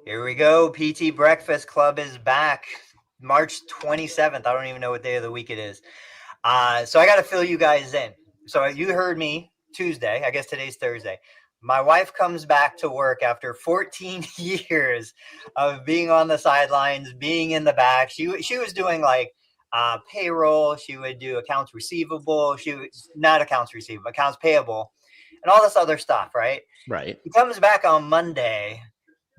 Here we go. PT Breakfast Club is back. March 27th. I don't even know what day of the week it is. So I got to fill you guys in. So you heard me Tuesday. I guess today's Thursday. My wife comes back to work after 14 years of being on the sidelines, being in the back. She was doing like payroll. She would do accounts receivable. She was not accounts receivable, accounts payable, and all this other stuff. Right. Right. He comes back on Monday.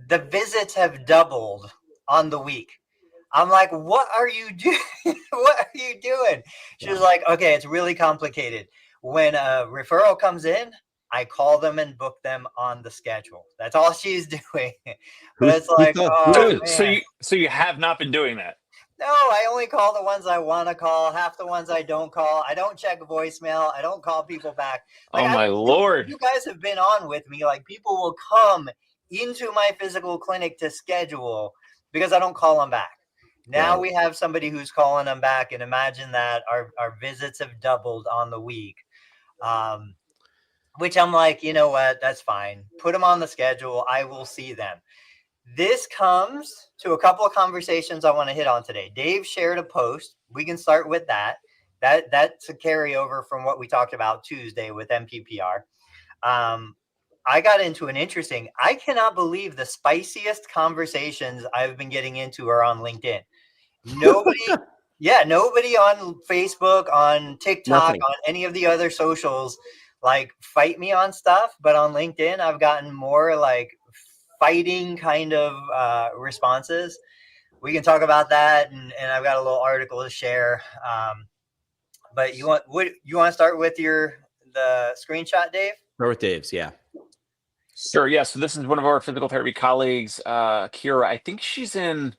The visits have doubled on the week. I'm like, what are you doing? What are you doing? She was like, okay, it's really complicated. When a referral comes in, I call them and book them on the schedule. That's all she's doing. But it's like, oh man. So you have not been doing that. No, I only call the ones I want to call. Half the ones I don't call. I don't check voicemail. I don't call people back. Like, oh my Lord. You guys have been on with me. Like, people will come into my physical clinic to schedule because I don't call them back. Now we have somebody who's calling them back, and imagine that our visits have doubled on the week. Which I'm like, you know what? That's fine. Put them on the schedule. I will see them. This comes to a couple of conversations I want to hit on today. Dave shared a post. We can start with that. That's a carryover from what we talked about Tuesday with MPPR. I got into an interesting, I cannot believe the spiciest conversations I've been getting into are on LinkedIn. Nobody on Facebook, on TikTok, on any of the other socials, like fight me on stuff. But on LinkedIn, I've gotten more like fighting kind of responses. We can talk about that, and I've got a little article to share. But you want to start with the screenshot, Dave? Start with Dave's, yeah. Sure, yeah. So this is one of our physical therapy colleagues, Kira. I think she's in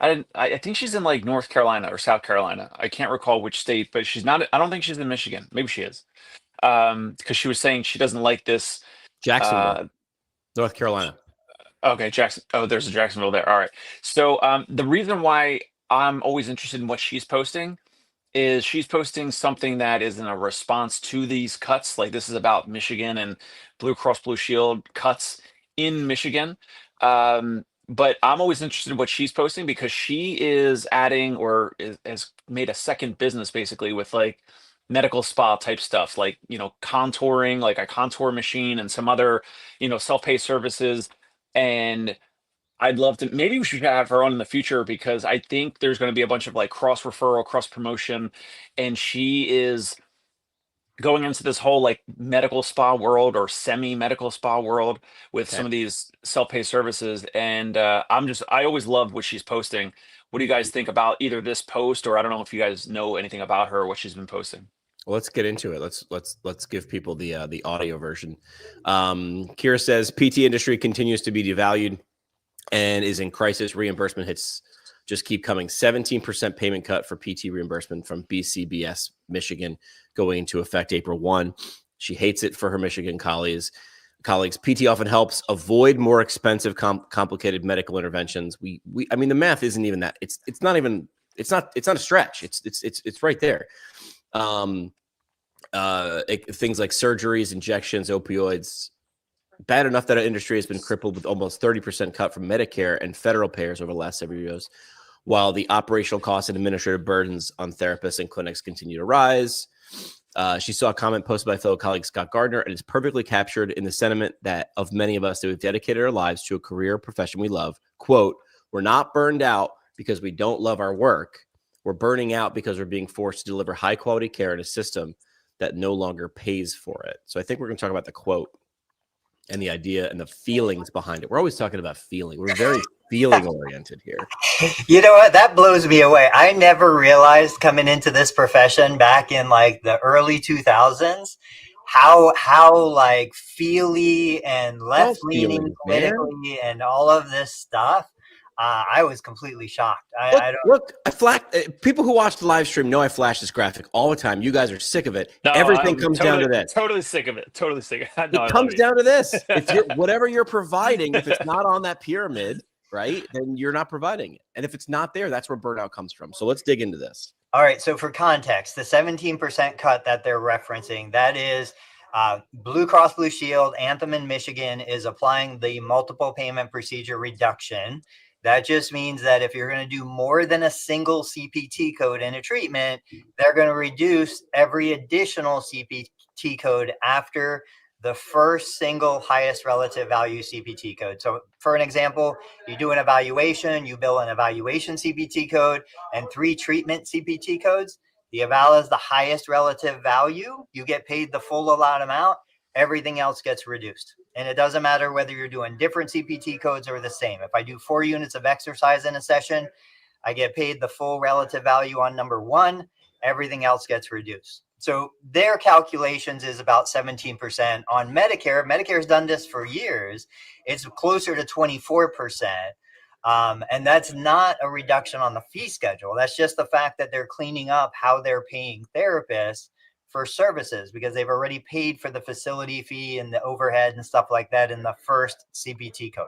like North Carolina or South Carolina. I can't recall which state, but she's not. I don't think she's in Michigan. Maybe she is, because she was saying she doesn't like this. Jacksonville, North Carolina. Okay, Jackson. Oh, there's a Jacksonville there. All right. So the reason why I'm always interested in what she's posting is she's posting something that is in a response to these cuts. Like, this is about Michigan and Blue Cross Blue Shield cuts in Michigan. But I'm always interested in what she's posting because she is adding has made a second business basically with like medical spa type stuff, like, contouring, like a contour machine and some other, self-pay services. And I'd love to, maybe we should have her on in the future because I think there's going to be a bunch of like cross referral, cross promotion. And she is going into this whole like medical spa world or semi-medical spa world with some of these self-pay services. And I always love what she's posting. What do you guys think about either this post, or I don't know if you guys know anything about her or what she's been posting? Well, let's get into it. Let's give people the audio version. Kira says PT industry continues to be devalued and is in crisis. Reimbursement hits just keep coming. 17% payment cut for PT reimbursement from BCBS Michigan going into effect April 1. She hates it for her Michigan colleagues. PT often helps avoid more expensive, complicated medical interventions. I mean, the math isn't even that. It's not a stretch. It's right there. Things like surgeries, injections, opioids. Bad enough that our industry has been crippled with almost 30% cut from Medicare and federal payers over the last several years, while the operational costs and administrative burdens on therapists and clinics continue to rise. She saw a comment posted by fellow colleague Scott Gardner, and it's perfectly captured in the sentiment that of many of us who have dedicated our lives to a career profession we love. Quote, "We're not burned out because we don't love our work. We're burning out because we're being forced to deliver high quality care in a system that no longer pays for it." So I think we're going to talk about the quote and the idea and the feelings behind it. We're always talking about feeling. We're very feeling oriented here. You know what? That blows me away. I never realized coming into this profession back in like the early 2000s how like feely and left leaning politically and all of this stuff. I was completely shocked. I flash people who watch the live stream know I flash this graphic all the time. You guys are sick of it. No, everything comes down to this. Totally sick of it. Totally sick of it. It comes down to this. If whatever you're providing, if it's not on that pyramid, right, then you're not providing it. And if it's not there, that's where burnout comes from. So let's dig into this. All right. So for context, the 17% cut that they're referencing, that is Blue Cross Blue Shield, Anthem in Michigan is applying the multiple payment procedure reduction. That just means that if you're going to do more than a single CPT code in a treatment, they're going to reduce every additional CPT code after the first single highest relative value CPT code. So for an example, you do an evaluation, you bill an evaluation CPT code and 3 treatment CPT codes. The eval is the highest relative value. You get paid the full allowed amount. Everything else gets reduced. And it doesn't matter whether you're doing different CPT codes or the same. If I do 4 units of exercise in a session, I get paid the full relative value on number 1. Everything else gets reduced. So their calculations is about 17% on Medicare. Medicare's done this for years. It's closer to 24%. And that's not a reduction on the fee schedule. That's just the fact that they're cleaning up how they're paying therapists for services because they've already paid for the facility fee and the overhead and stuff like that in the first CPT code.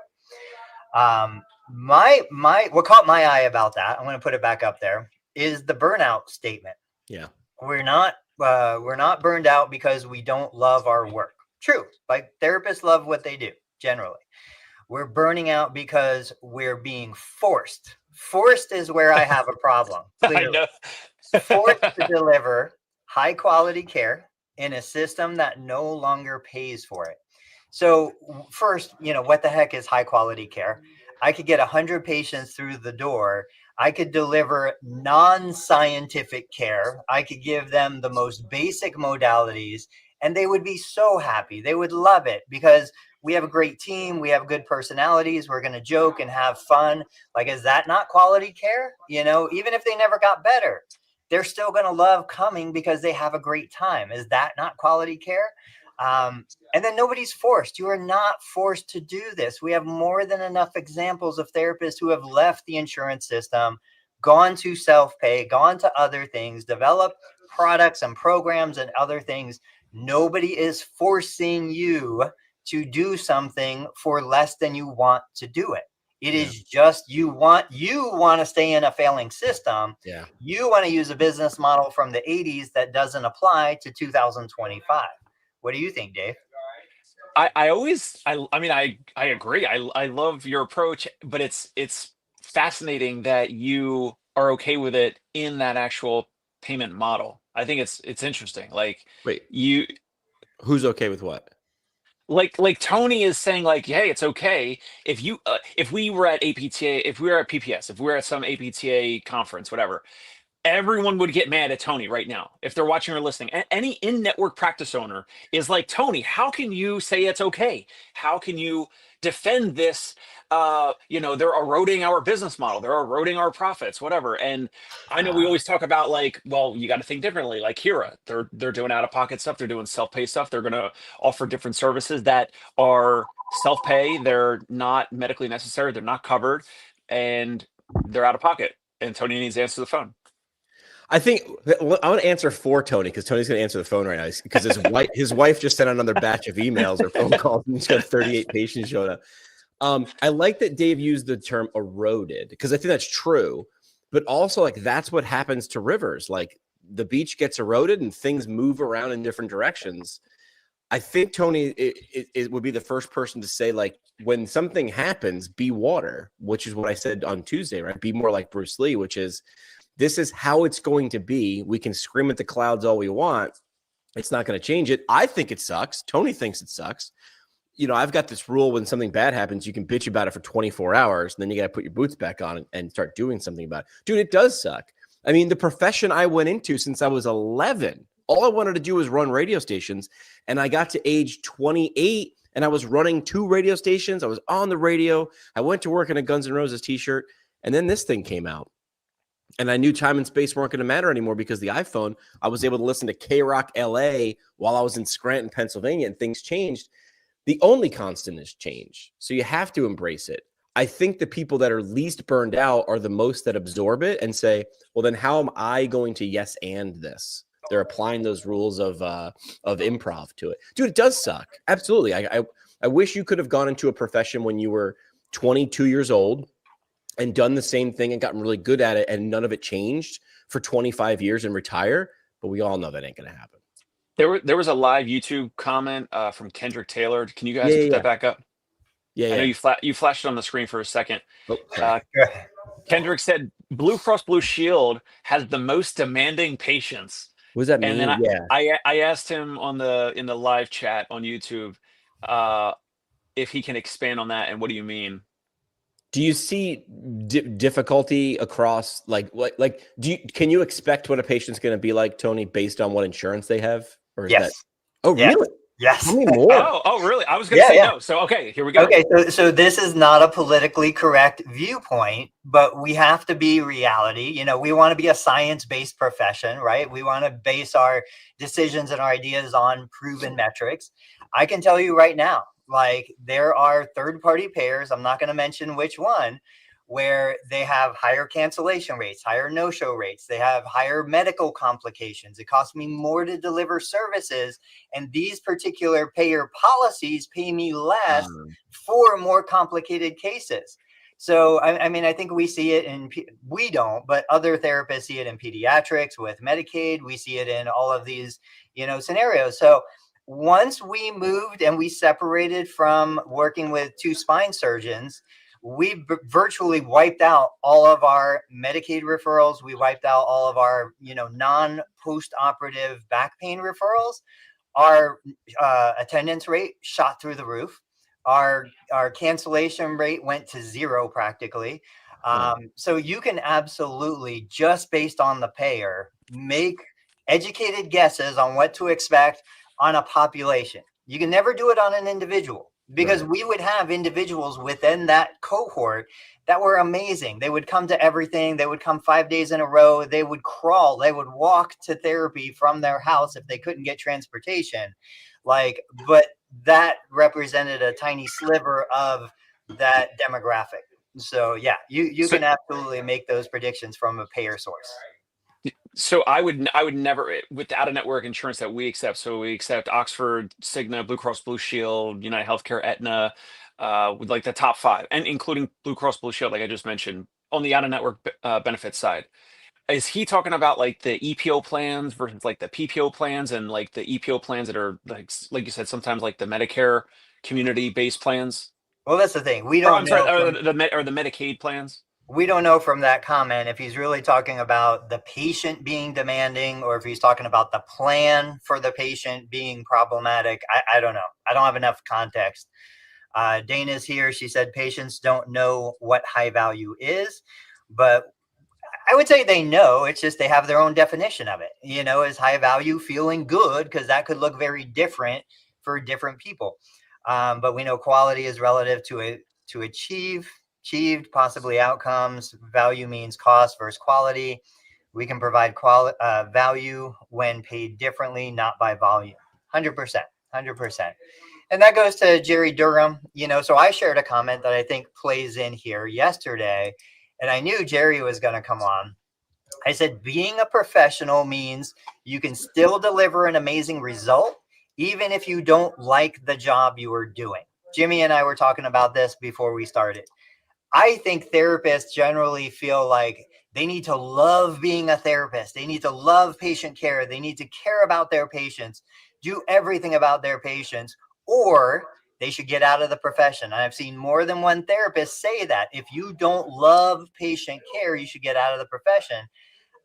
What caught my eye about that, I'm going to put it back up there, is the burnout statement. Yeah. We're not burned out because we don't love our work. True. Like therapists love what they do generally. We're burning out because we're being forced. Forced is where I have a problem. Clearly. Forced to deliver high quality care in a system that no longer pays for it. So first, what the heck is high quality care? I could get 100 patients through the door. I could deliver non-scientific care. I could give them the most basic modalities and they would be so happy. They would love it because we have a great team. We have good personalities. We're going to joke and have fun. Like, is that not quality care? Even if they never got better, they're still going to love coming because they have a great time. Is that not quality care? And then nobody's forced. You are not forced to do this. We have more than enough examples of therapists who have left the insurance system, gone to self-pay, gone to other things, developed products and programs and other things. Nobody is forcing you to do something for less than you want to do it. It is just you want to stay in a failing system. Yeah. You want to use a business model from the 80s that doesn't apply to 2025. What do you think, Dave? I agree. I love your approach, but it's fascinating that you are okay with it in that actual payment model. I think it's interesting. Like, wait, who's okay with what? Like Tony is saying, like, hey, it's okay if you if we were at APTA, if we were at PPS, if we were at some APTA conference, whatever, everyone would get mad at Tony right now if they're watching or listening. Any in-network practice owner is like, Tony, how can you say it's okay? How can you defend this? They're eroding our business model. They're eroding our profits, whatever. And I know we always talk about, like, well, you got to think differently. Like Hira, they're doing out-of-pocket stuff. They're doing self-pay stuff. They're going to offer different services that are self-pay. They're not medically necessary. They're not covered, and they're out of pocket. And Tony needs to answer the phone. I think I want to answer for Tony because Tony's going to answer the phone right now because his wife just sent another batch of emails or phone calls and he's got 38 patients showing up. I like that Dave used the term eroded because I think that's true, but also like that's what happens to rivers. Like the beach gets eroded and things move around in different directions. I think Tony it would be the first person to say, like, when something happens, be water, which is what I said on Tuesday, right? Be more like Bruce Lee, which is, this is how it's going to be. We can scream at the clouds all we want. It's not going to change it. I think it sucks. Tony thinks it sucks. I've got this rule: when something bad happens, you can bitch about it for 24 hours. And then you got to put your boots back on and start doing something about it. Dude, it does suck. I mean, the profession I went into since I was 11, all I wanted to do was run radio stations. And I got to age 28 and I was running 2 radio stations. I was on the radio. I went to work in a Guns N' Roses t-shirt. And then this thing came out. And I knew time and space weren't going to matter anymore because the iPhone, I was able to listen to K-Rock LA while I was in Scranton, Pennsylvania, and things changed. The only constant is change. So you have to embrace it. I think the people that are least burned out are the most that absorb it and say, well, then how am I going to yes and this? They're applying those rules of improv to it. Dude, it does suck. Absolutely. I wish you could have gone into a profession when you were 22 years old and done the same thing and gotten really good at it and none of it changed for 25 years and retire. But we all know that ain't going to happen. There was a live YouTube comment from Kendrick Taylor. Can you guys Yeah, put yeah, that back up? yeah, I know yeah. you flashed it on the screen for a second. Oh, sorry. Kendrick said Blue Cross Blue Shield has the most demanding patients. What does that And then mean? Yeah. I asked him in the live chat on YouTube uh, if he can expand on that and what do you mean? Do you see difficulty across can you expect what a patient's going to be like, Tony, based on what insurance they have? Or is that Yes. Oh, Yes. really? Yes. Tell me more. Oh, really? I was going to Yeah, say yeah. no. So okay, here we go. Okay, so this is not a politically correct viewpoint, but we have to be reality. You know, we want to be a science-based profession, right? We want to base our decisions and our ideas on proven metrics. I can tell you right now, like there are third-party payers, I'm not going to mention which one, where they have higher cancellation rates, higher no-show rates, they have higher medical complications. It costs me more to deliver services, and these particular payer policies pay me less for more complicated cases. So, I mean, I think we see it we don't, but other therapists see it in pediatrics with Medicaid. We see it in all of these, scenarios. So once we moved and we separated from working with two spine surgeons, we virtually wiped out all of our Medicaid referrals. We wiped out all of our, non-post-operative back pain referrals. Our attendance rate shot through the roof. Our cancellation rate went to zero practically. So you can absolutely, just based on the payer, make educated guesses on what to expect on a population. You can never do it on an individual, because we would have individuals within that cohort that were amazing. They would come to everything. They would come 5 days in a row. They would crawl. They would walk to therapy from their house if they couldn't get transportation. But that represented a tiny sliver of that demographic. So yeah, you can absolutely make those predictions from a payer source. So I would never, with the out-of-network insurance that we accept. So we accept Oxford, Cigna, Blue Cross Blue Shield, United Healthcare, Aetna, with like the top 5, and including Blue Cross Blue Shield, like I just mentioned, on the out-of-network benefits side. Is he talking about like the EPO plans versus like the PPO plans, and like the EPO plans that are like you said, sometimes like the Medicare community-based plans? Well, that's the thing. We Or don't I'm sorry, know. or the Medicaid plans. We don't know from that comment if he's really talking about the patient being demanding, or if he's talking about the plan for the patient being problematic. I don't know. I don't have enough context. Dana's here. She said patients don't know what high value is, but I would say they know. It's just they have their own definition of it. Is high value feeling good? Because that could look very different for different people. But we know quality is relative to achieved, possibly outcomes. Value means cost versus quality. We can provide value when paid differently, not by volume. 100%. And that goes to Jerry Durham. So I shared a comment that I think plays in here yesterday, and I knew Jerry was going to come on. I said, being a professional means you can still deliver an amazing result, even if you don't like the job you are doing. Jimmy and I were talking about this before we started. I think therapists generally feel like they need to love being a therapist. They need to love patient care. They need to care about their patients, do everything about their patients, or they should get out of the profession. And I've seen more than one therapist say that. If you don't love patient care, you should get out of the profession.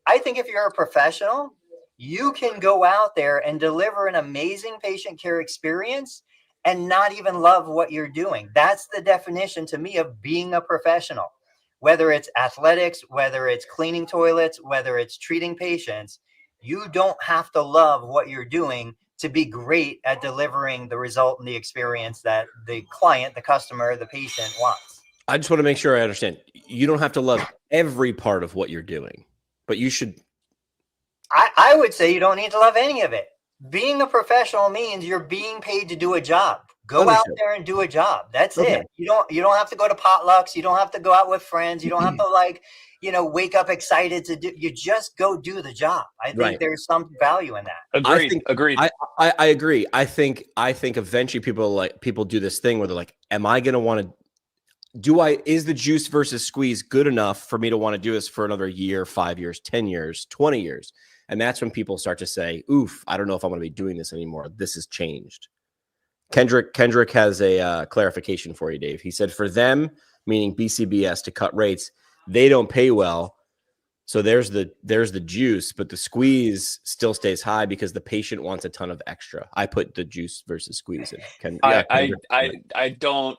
I think if you're a professional, you can go out there and deliver an amazing patient care experience and not even love what you're doing. That's the definition to me of being a professional. Whether it's athletics, whether it's cleaning toilets, whether it's treating patients, you don't have to love what you're doing to be great at delivering the result and the experience that the client, the customer, the patient wants. I just want to make sure I understand. You don't have to love every part of what you're doing, but you should. I would say you don't need to love any of it. Being a professional means you're being paid to do a job. Go out there and do a job. That's it. You don't have to go to potlucks. You don't have to go out with friends. You don't have to wake up excited to do. You just go do the job. I think there's some value in that. Agreed. I agree. I think eventually people do this thing where they're like, am I going to want to is the juice versus squeeze good enough for me to want to do this for another year, 5 years, 10 years, 20 years? And that's when people start to say, oof, I don't know if I'm going to be doing this anymore. This has changed. Kendrick has a clarification for you, Dave. He said for them, meaning BCBS, to cut rates, they don't pay well. So there's the juice, but the squeeze still stays high because the patient wants a ton of extra. I put the juice versus squeeze in. I don't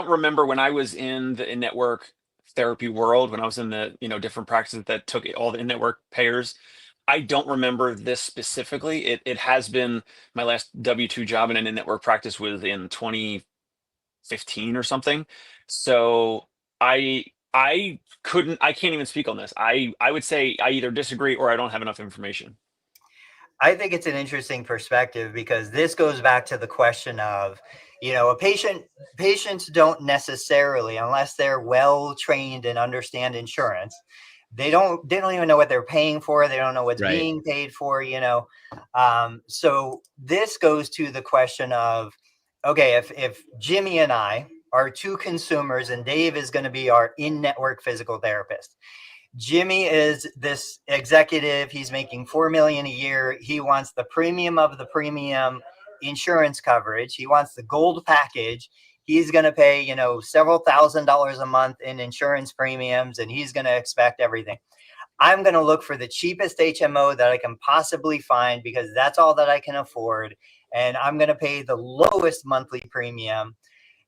remember when I was in the in-network therapy world, when I was in the different practices that took all the in-network payers. I don't remember this specifically. It has been my last W-2 job in an in-network practice was in 2015 or something. So I can't even speak on this. I would say I either disagree or I don't have enough information. I think it's an interesting perspective because this goes back to the question of, patients don't necessarily, unless they're well trained and understand insurance, they don't even know what they're paying for. They don't know what's being paid for, So this goes to the question of, okay, if Jimmy and I are two consumers and Dave is going to be our in-network physical therapist. Jimmy is this executive. He's making $4 million a year. He wants the premium of the premium insurance coverage. He wants the gold package. He's going to pay, several $1,000s a month in insurance premiums, and he's going to expect everything. I'm going to look for the cheapest HMO that I can possibly find because that's all that I can afford. And I'm going to pay the lowest monthly premium.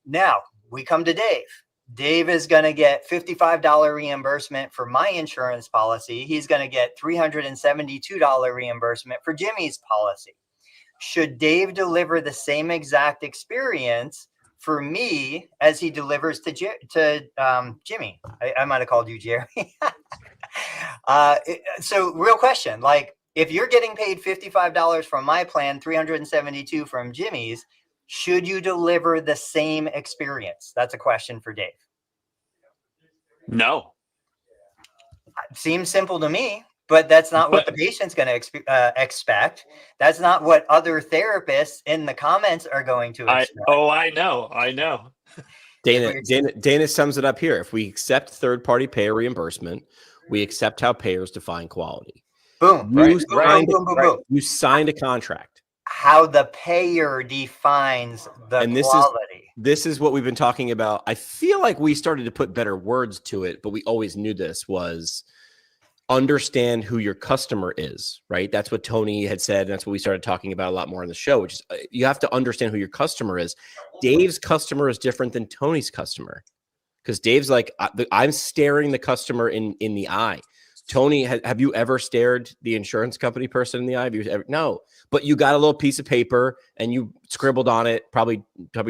Now we come to Dave. Dave is going to get $55 reimbursement for my insurance policy. He's going to get $372 reimbursement for Jimmy's policy. Should Dave deliver the same exact experience for me as he delivers to Jimmy? I might have called you Jerry. So real question, like if you're getting paid $55 from my plan, $372 from Jimmy's, should you deliver the same experience? That's a question for Dave. No. Seems simple to me, but that's not what the patient's going to expect. That's not what other therapists in the comments are going to expect. I know. Dana sums it up here. If we accept third-party payer reimbursement, we accept how payers define quality. Boom. You signed a contract. How the payer defines the quality. This is what we've been talking about. I feel like we started to put better words to it, but we always knew this was understand who your customer is, right? That's what Tony had said. And that's what we started talking about a lot more on the show, which is you have to understand who your customer is. Dave's customer is different than Tony's customer because Dave's like, I'm staring the customer in the eye. Tony, have you ever stared the insurance company person in the eye? No, but you got a little piece of paper and you scribbled on it, probably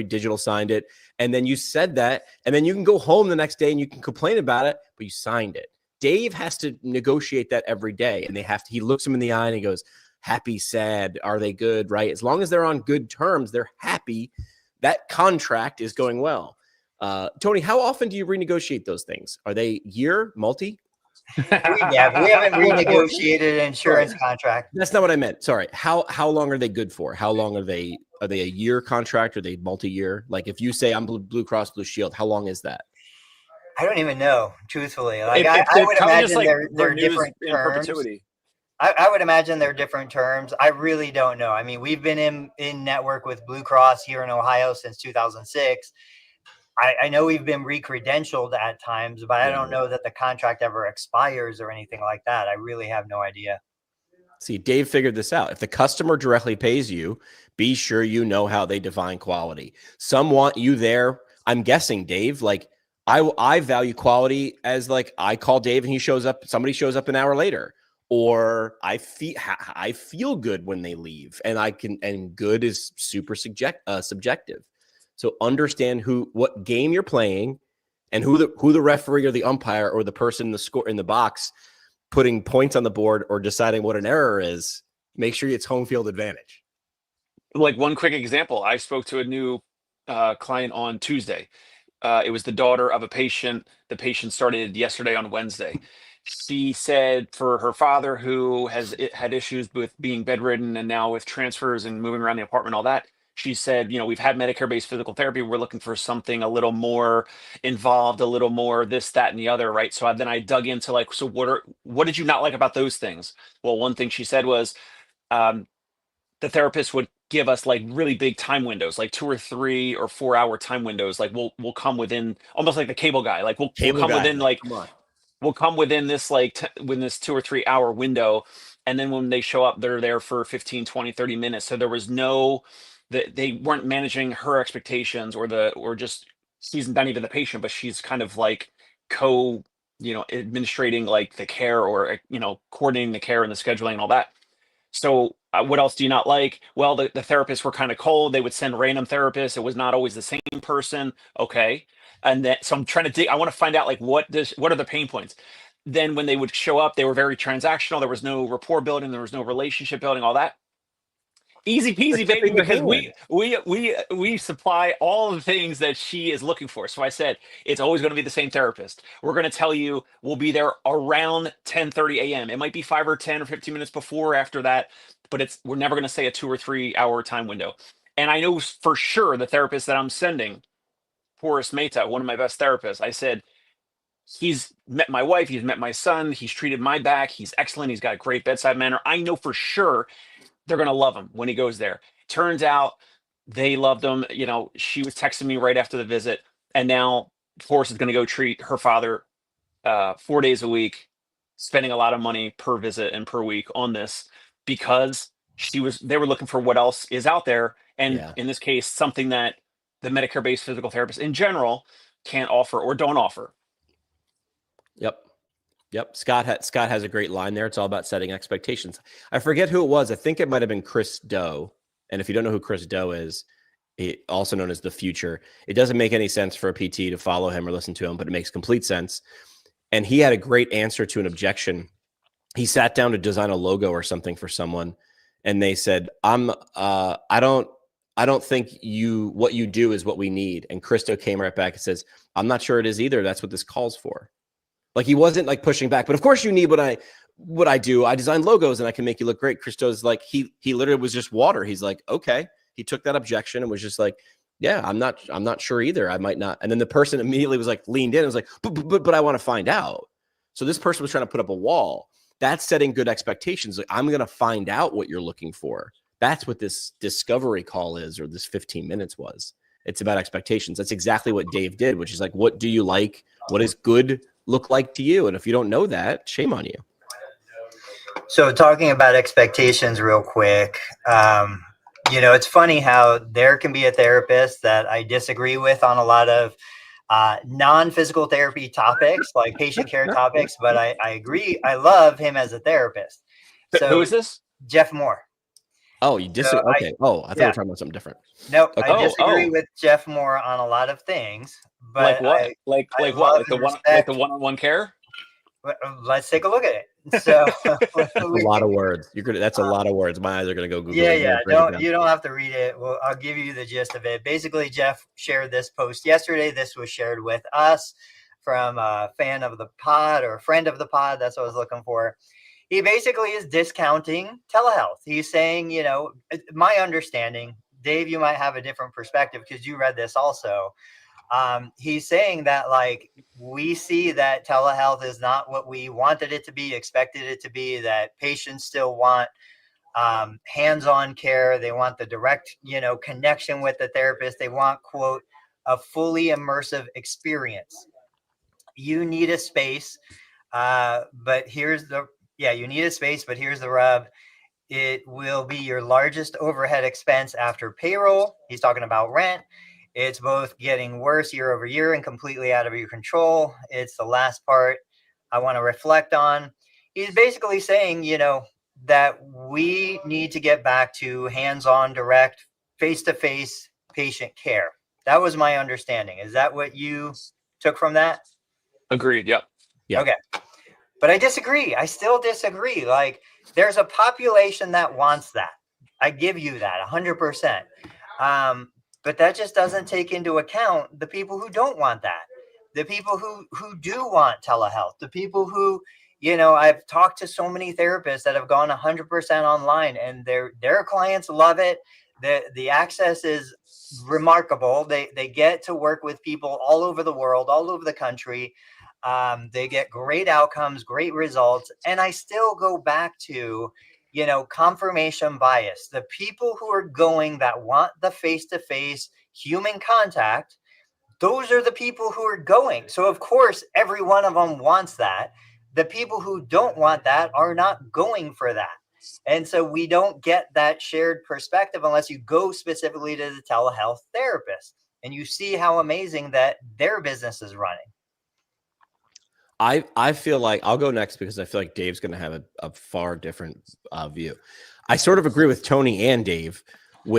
digital signed it. And then you said that, and then you can go home the next day and you can complain about it, but you signed it. Dave has to negotiate that every day. And he looks him in the eye and he goes, happy, sad. Are they good? Right. As long as they're on good terms, they're happy. That contract is going well. Tony, how often do you renegotiate those things? Are they year, multi? We haven't renegotiated an insurance contract. That's not what I meant. Sorry. How long are they good for? How long are they a year contract? Or are they multi-year? Like if you say I'm Blue Cross Blue Shield, how long is that? I don't even know, truthfully. Like I would imagine they're different terms. I would imagine they're different terms. I really don't know. I mean, we've been in network with Blue Cross here in Ohio since 2006. I know we've been re-credentialed at times, but I don't know that the contract ever expires or anything like that. I really have no idea. See, Dave figured this out. If the customer directly pays you, be sure you know how they define quality. Some want you there. I'm guessing, Dave, like I value quality as like I call Dave and he shows up, somebody shows up an hour later, or I feel good when they leave and good is super subjective. So understand what game you're playing and who the referee or the umpire or the person in the box putting points on the board or deciding what an error is. Make sure it's home field advantage. Like one quick example, I spoke to a new client on Tuesday. It was the daughter of a patient. The patient started yesterday on Wednesday. She said for her father, who had issues with being bedridden and now with transfers and moving around the apartment, all that, She said, we've had Medicare-based physical therapy. We're looking for something a little more involved, a little more this, that, and the other, right? So then I dug into like, so what did you not like about those things? Well, one thing she said was, um, the therapist would give us like really big time windows, like 2 or 3 or 4 hour time windows. Like we'll come within, almost like the cable guy. Like we'll Cable come guy, within like come on. we'll come within this within this 2 or 3 hour window, and then when they show up, they're there for 15, 20, 30 minutes. So there was no, that they weren't managing her expectations, or just, she's not even the patient, but she's kind of like co administrating like the care, or coordinating the care and the scheduling and all that. So what else do you not like? Well, the therapists were kind of cold. They would send random therapists. It was not always the same person. Okay. And then, so I'm trying to dig, I want to find out like what are the pain points? Then when they would show up, they were very transactional. There was no rapport building. There was no relationship building, all that. Easy peasy, baby, tipping the because hand. we supply all the things that she is looking for. So I said, it's always going to be the same therapist. We're going to tell you we'll be there around 10:30 a.m. It might be 5 or 10 or 15 minutes before or after that, but we're never going to say a 2 or 3 hour time window. And I know for sure the therapist that I'm sending, Horace Mehta, one of my best therapists, I said, he's met my wife, he's met my son, he's treated my back, he's excellent, he's got a great bedside manner. I know for sure they're going to love him when he goes there. Turns out they loved him. She was texting me right after the visit, and now Forrest is going to go treat her father 4 days a week, spending a lot of money per visit and per week on this, because they were looking for what else is out there. And Yeah. in this case, something that the Medicare-based physical therapists in general can't offer or don't offer. Yep. Scott has a great line there. It's all about setting expectations. I forget who it was. I think it might have been Chris Do. And if you don't know who Chris Do is, also known as The Future, it doesn't make any sense for a PT to follow him or listen to him, but it makes complete sense. And he had a great answer to an objection. He sat down to design a logo or something for someone, and they said, I don't think what you do is what we need. And Christo came right back and says, I'm not sure it is either. That's what this calls for. Like, he wasn't like pushing back, but of course you need what I do. I design logos and I can make you look great. Christo's like, he literally was just water. He's like, okay. He took that objection and was just like, yeah, I'm not sure either. I might not. And then the person immediately was like, leaned in and was like, but I want to find out. So this person was trying to put up a wall. That's setting good expectations. Like, I'm going to find out what you're looking for. That's what this discovery call is, or this 15 minutes was. It's about expectations. That's exactly what Dave did, which is like, what do you like? What does good look like to you? And if you don't know that, shame on you. So talking about expectations real quick, it's funny how there can be a therapist that I disagree with on a lot of non-physical therapy topics, like patient care topics, but I agree. I love him as a therapist. So who is this? Jeff Moore. Oh, you disagree? So okay. I thought we were talking about something different. No, Okay. I disagree with Jeff Moore on a lot of things. But Like what? Like what? Like the one-on-one care? Let's take a look at it. So that's a lot of words. That's a lot of words. My eyes are gonna go Google. Yeah. You don't have to read it. Well, I'll give you the gist of it. Basically, Jeff shared this post yesterday. This was shared with us from a fan of the pod, or a friend of the pod. That's what I was looking for. He basically is discounting telehealth. He's saying, my understanding, Dave, you might have a different perspective because you read this also. He's saying that, like, we see that telehealth is not what we wanted it to be, expected it to be, that patients still want hands-on care. They want the direct, connection with the therapist. They want, quote, a fully immersive experience. You need a space, but here's the rub. It will be your largest overhead expense after payroll. He's talking about rent. It's both getting worse year over year and completely out of your control. It's the last part I want to reflect on. He's basically saying, that we need to get back to hands-on, direct, face-to-face patient care. That was my understanding. Is that what you took from that? Agreed. Yep. Yeah. Okay. But I disagree. I still disagree. Like, there's a population that wants that. I give you that 100%. But that just doesn't take into account the people who don't want that. The people who do want telehealth. The people who, I've talked to so many therapists that have gone 100% online, and their clients love it. The access is remarkable. They get to work with people all over the world, all over the country. They get great outcomes, great results. And I still go back to, confirmation bias. The people who are going that want the face-to-face human contact, those are the people who are going. So of course, every one of them wants that. The people who don't want that are not going for that. And so we don't get that shared perspective unless you go specifically to the telehealth therapist and you see how amazing that their business is running. I feel like I'll go next because I feel like Dave's going to have a far different view. I sort of agree with Tony and Dave,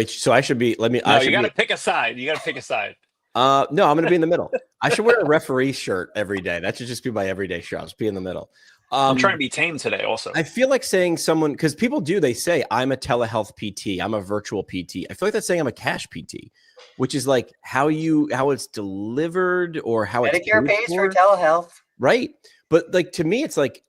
so I should be. You got to pick a side. You got to pick a side. No, I'm going to be in the middle. I should wear a referee shirt every day. That should just be my everyday show. I'll just be in the middle. I'm trying to be tame today also. I feel like saying someone, because people they say, I'm a telehealth PT. I'm a virtual PT. I feel like that's saying I'm a cash PT, which is like how it's delivered or how Medicare pays for telehealth. Right. But like, to me, it's like,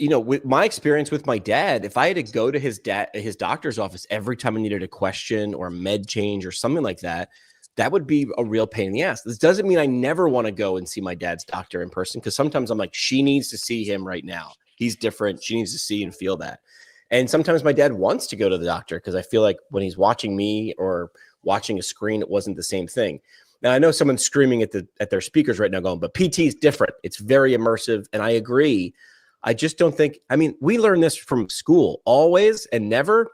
with my experience with my dad, if I had to go to his doctor's office every time I needed a question or a med change or something like that, that would be a real pain in the ass. This doesn't mean I never want to go and see my dad's doctor in person, because sometimes I'm like, she needs to see him right now. He's different. She needs to see and feel that. And sometimes my dad wants to go to the doctor because I feel like when he's watching me or watching a screen, it wasn't the same thing. Now, I know someone's screaming at their speakers right now going, but PT is different. It's very immersive. And I agree. I just don't think, we learn this from school, always and never.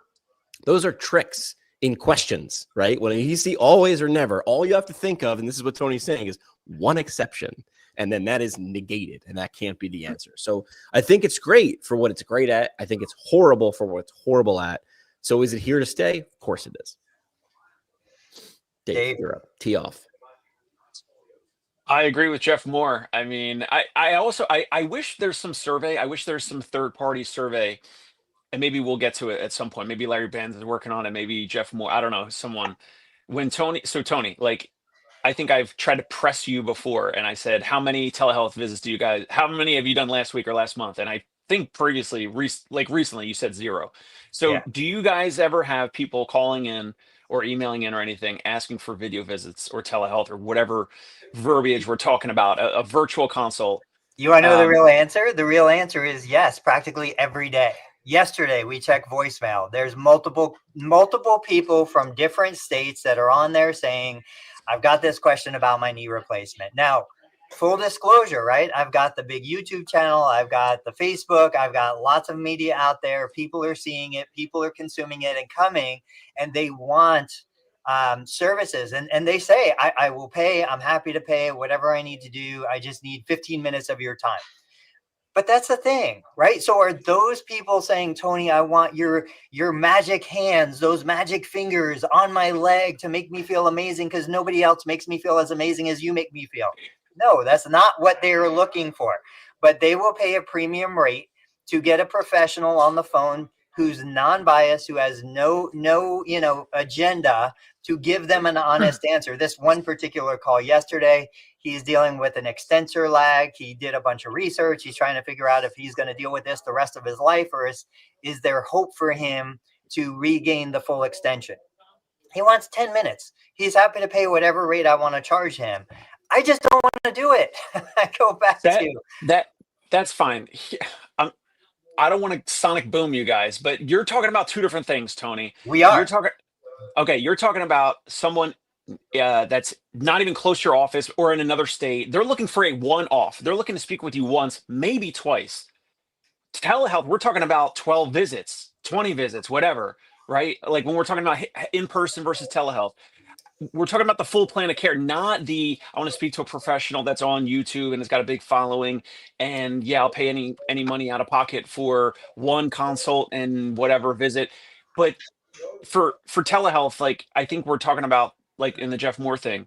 Those are tricks in questions, right? When you see always or never, all you have to think of, and this is what Tony's saying, is one exception. And then that is negated, and that can't be the answer. So I think it's great for what it's great at. I think it's horrible for what it's horrible at. So is it here to stay? Of course it is. Dave, you're up. Tee off. I agree with Jeff Moore. I wish there's some survey. I wish there's some third-party survey, and maybe we'll get to it at some point. Maybe Larry Benz is working on it. Maybe Jeff Moore. I don't know. Someone. Tony, like, I think I've tried to press you before, and I said, how many telehealth visits how many have you done last week or last month? And I think previously, recently, you said 0. So Yeah. Do you guys ever have people calling in or emailing in or anything, asking for video visits or telehealth or whatever verbiage we're talking about, a virtual consult? You want to know the real answer? The real answer is yes, practically every day. Yesterday, we checked voicemail. There's multiple people from different states that are on there saying, I've got this question about my knee replacement. Now, full disclosure, right? I've got the big YouTube channel. I've got the Facebook. I've got lots of media out there. People are seeing it. People are consuming it and coming, and they want services. And they say, I will pay. I'm happy to pay whatever I need to do. I just need 15 minutes of your time. But that's the thing, right? So are those people saying, Tony, I want your magic hands, those magic fingers on my leg to make me feel amazing because nobody else makes me feel as amazing as you make me feel? No, that's not what they're looking for. But they will pay a premium rate to get a professional on the phone who's non-biased, who has no agenda, to give them an honest answer. This one particular call yesterday, he's dealing with an extensor lag. He did a bunch of research. He's trying to figure out if he's going to deal with this the rest of his life, or is there hope for him to regain the full extension? He wants 10 minutes. He's happy to pay whatever rate I want to charge him. I just don't want to do it. I go back to that's fine. I don't want to sonic boom you guys, but you're talking about two different things, Tony. We are. You're talking about someone that's not even close to your office or in another state. They're looking for a one-off. They're looking to speak with you once, maybe twice. Telehealth, we're talking about 12 visits, 20 visits, whatever, right? Like when we're talking about in-person versus telehealth, we're talking about the full plan of care, not I want to speak to a professional that's on YouTube and has got a big following, and yeah, I'll pay any money out of pocket for one consult and whatever visit. But for telehealth, like, I think we're talking about, like in the Jeff Moore thing,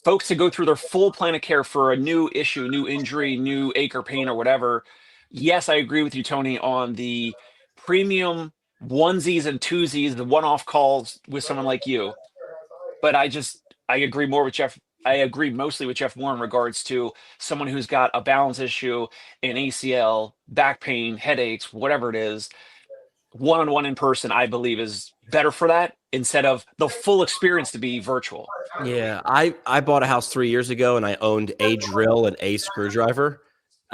folks to go through their full plan of care for a new issue, new injury, new ache or pain or whatever. Yes, I agree with you, Tony, on the premium onesies and twosies, the one-off calls with someone like you. But I agree more with Jeff. I agree mostly with Jeff Moore in regards to someone who's got a balance issue, an ACL, back pain, headaches, whatever it is. One-on-one in person, I believe, is better for that instead of the full experience to be virtual? Yeah, I bought a house 3 years ago and I owned a drill and a screwdriver.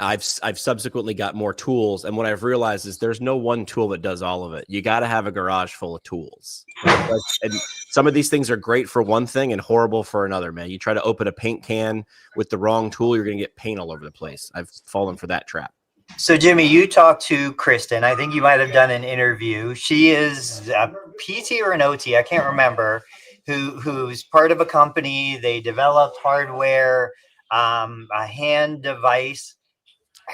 I've subsequently got more tools, and what I've realized is there's no one tool that does all of it. You got to have a garage full of tools. Right? And some of these things are great for one thing and horrible for another, man. You try to open a paint can with the wrong tool, you're going to get paint all over the place. I've fallen for that trap. So, Jimmy, you talked to Kristen. I think you might have done an interview. She is a PT or an OT, I can't remember, who's part of a company. They developed hardware, a hand device.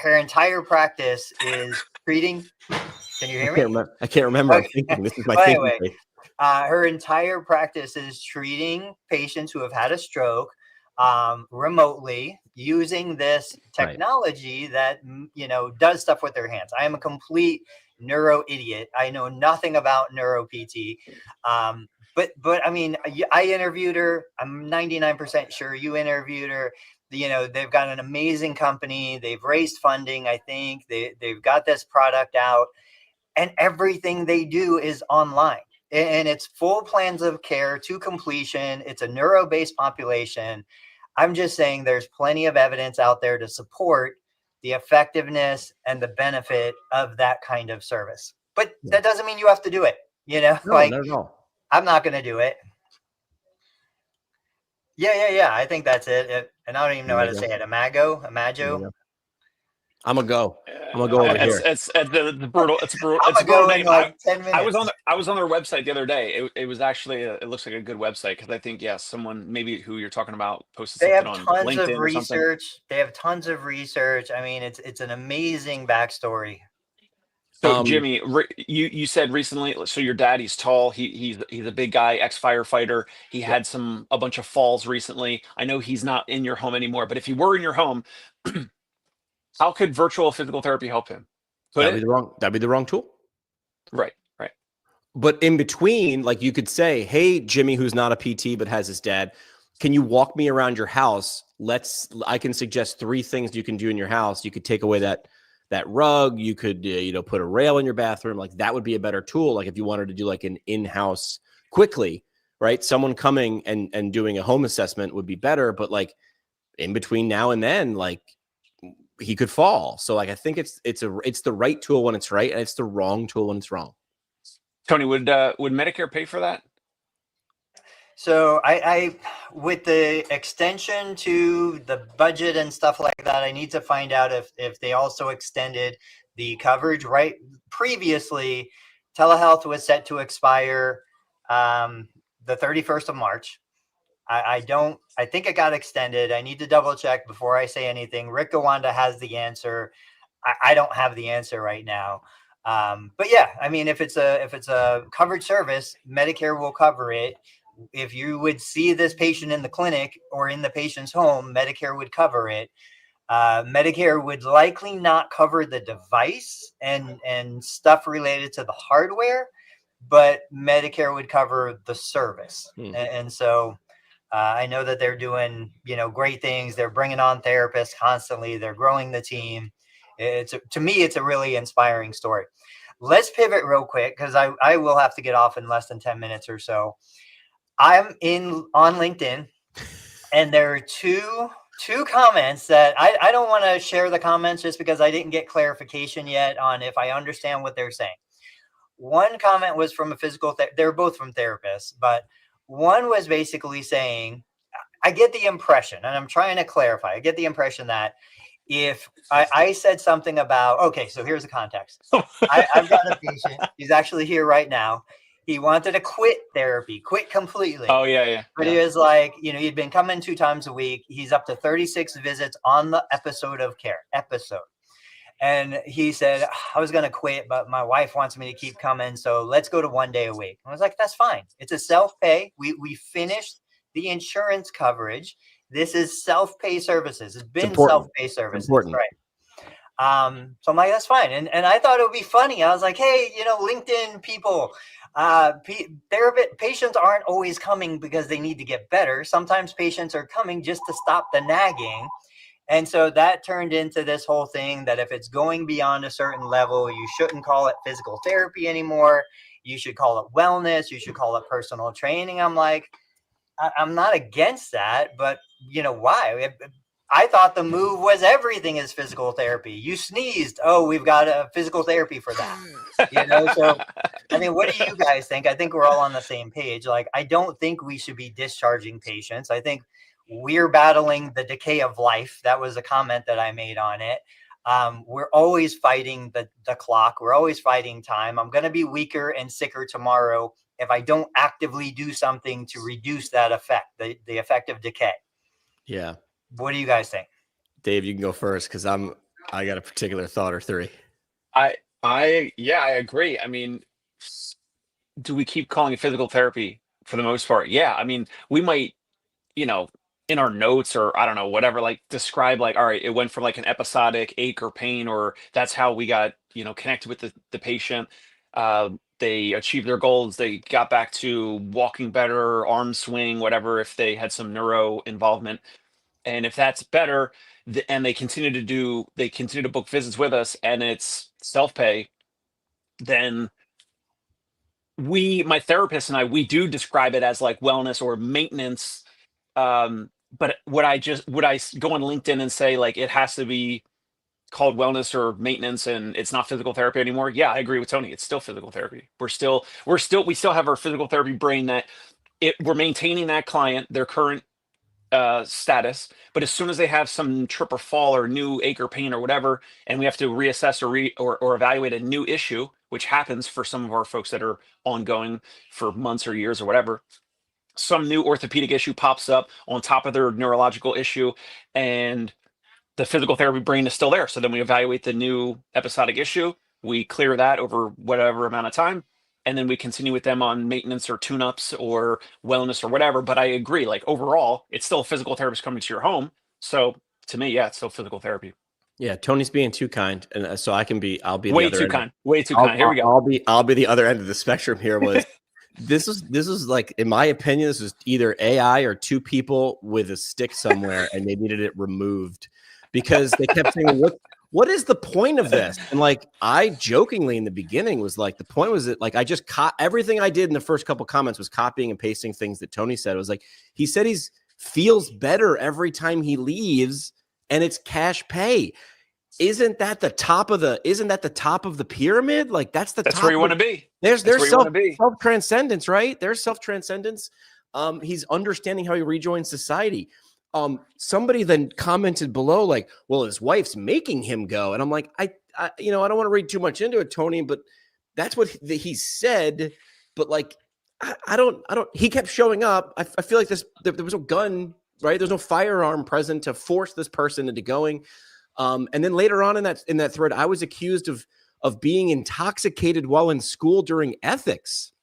Her entire practice is treating. Can you hear me? I can't remember. Okay. I'm thinking. This is my Well, thinking. anyway, her entire practice is treating patients who have had a stroke remotely using this technology that, you know, does stuff with their hands. I am a complete neuro idiot. I know nothing about neuro PT. But I mean, I interviewed her. I'm 99% sure you interviewed her. You know, they've got an amazing company. They've raised funding. I think they've got this product out, and everything they do is online, and it's full plans of care to completion. It's a neuro-based population. I'm just saying there's plenty of evidence out there to support the effectiveness and the benefit of that kind of service. But that doesn't mean you have to do it. You know, No, like, not at all. I'm not going to do it. Yeah. I think that's it. And I don't even know how to say it. Imago. I'm gonna go over here. It's the brutal. It's a brutal. I'm It's a gonna go brutal in name. like 10 minutes. I was on their website the other day. It was actually it looks like a good website because I think someone maybe who you're talking about posted They have something on tons LinkedIn of or something. research. They have tons of research. I mean, it's an amazing backstory. So Jimmy, you said recently. So your dad, he's tall. He's a big guy, ex-firefighter. He had a bunch of falls recently. I know he's not in your home anymore, but if he were in your home, how could virtual physical therapy help him? That'd be the wrong tool. Right. But in between, like you could say, hey, Jimmy, who's not a PT but has his dad, can you walk me around your house? I can suggest 3 things you can do in your house. You could take away that rug. You could, put a rail in your bathroom. Like that would be a better tool. Like if you wanted to do like an in-house quickly, right? Someone coming and doing a home assessment would be better. But like in between now and then, like he could fall. So like, I think it's the right tool when it's right. And it's the wrong tool when it's wrong. Tony, would Medicare pay for that? So I with the extension to the budget and stuff like that, I need to find out if they also extended the coverage. Right, previously, telehealth was set to expire the 31st of March. I think it got extended. I need to double check before I say anything. Rick Gawanda has the answer. I don't have the answer right now. But yeah, I mean, if it's a covered service, Medicare will cover it. If you would see this patient in the clinic or in the patient's home, Medicare would cover it. Medicare would likely not cover the device and stuff related to the hardware, but Medicare would cover the service. And so I know that they're doing, great things. They're bringing on therapists constantly. They're growing the team. To me, it's a really inspiring story. Let's pivot real quick because I will have to get off in less than 10 minutes or so. I'm on LinkedIn, and there are two comments that I don't want to share the comments just because I didn't get clarification yet on if I understand what they're saying. One comment was from a physical they're both from therapists, but one was basically saying, I get the impression, and I'm trying to clarify, I get the impression that if I said something about, okay, so here's the context. I've got a patient, he's actually here right now. He wanted to quit therapy, quit completely. Oh, yeah. But he was like, he'd been coming 2 times a week. He's up to 36 visits on the episode of care. And he said, I was going to quit, but my wife wants me to keep coming. So let's go to 1 day a week. I was like, that's fine. It's a self-pay. We finished the insurance coverage. This is self-pay services. It's been self-pay services. Right. So I'm like, that's fine. And I thought it would be funny. I was like, hey, LinkedIn people, patients aren't always coming because they need to get better. Sometimes patients are coming just to stop the nagging. And so that turned into this whole thing that if it's going beyond a certain level, you shouldn't call it physical therapy anymore. You should call it wellness. You should call it personal training. I'm like, I'm not against that, but you know why? I thought the move was everything is physical therapy. You sneezed. Oh, we've got a physical therapy for that. You know, so I mean, what do you guys think? I think we're all on the same page. Like, I don't think we should be discharging patients. I think we're battling the decay of life. That was a comment that I made on it. We're always fighting the clock. We're always fighting time. I'm going to be weaker and sicker tomorrow if I don't actively do something to reduce that effect, the effect of decay. Yeah. What do you guys think? Dave, you can go first because I got a particular thought or three. I agree. I mean, do we keep calling it physical therapy for the most part? Yeah. I mean, we might, you know, in our notes or I don't know, whatever, like describe like, all right, it went from like an episodic ache or pain, or that's how we got, you know, connected with the patient. They achieved their goals. They got back to walking better, arm swing, whatever, if they had some neuro involvement. And if that's better, and they continue to book visits with us and it's self-pay, then my therapist and we do describe it as like wellness or maintenance. But would I go on LinkedIn and say like it has to be called wellness or maintenance and it's not physical therapy anymore? Yeah, I agree with Tony. It's still physical therapy. We still have our physical therapy brain that we're maintaining that client, their current status, but as soon as they have some trip or fall or new ache or pain or whatever, and we have to reassess or evaluate a new issue, which happens for some of our folks that are ongoing for months or years or whatever, some new orthopedic issue pops up on top of their neurological issue, and the physical therapy brain is still there. So then we evaluate the new episodic issue, we clear that over whatever amount of time, and then we continue with them on maintenance or tune-ups or wellness or whatever. But I agree, like overall, it's still a physical therapist coming to your home. So to me, yeah, it's still physical therapy. Yeah, Tony's being too kind, and so I'll be way the other too end. kind. Way too kind. Here we go. I'll be the other end of the spectrum here. Was this is like, in my opinion, this is either AI or two people with a stick somewhere, and they needed it removed because they kept saying, "What is the point of this?" And like, I jokingly in the beginning was like, the point was that like I just everything I did in the first couple comments was copying and pasting things that Tony said. It was like he said feels better every time he leaves, and it's cash pay. Isn't that the top of the pyramid? Like that's where you want to be. There's self-transcendence, right? There's self-transcendence. He's understanding how he rejoins society. Somebody then commented below, like, well, his wife's making him go. And I'm like, I don't want to read too much into it, Tony, but that's what he said. But like, I don't, he kept showing up. I feel like there was no gun, right? There's no firearm present to force this person into going. And then later on in that thread, I was accused of being intoxicated while in school during ethics.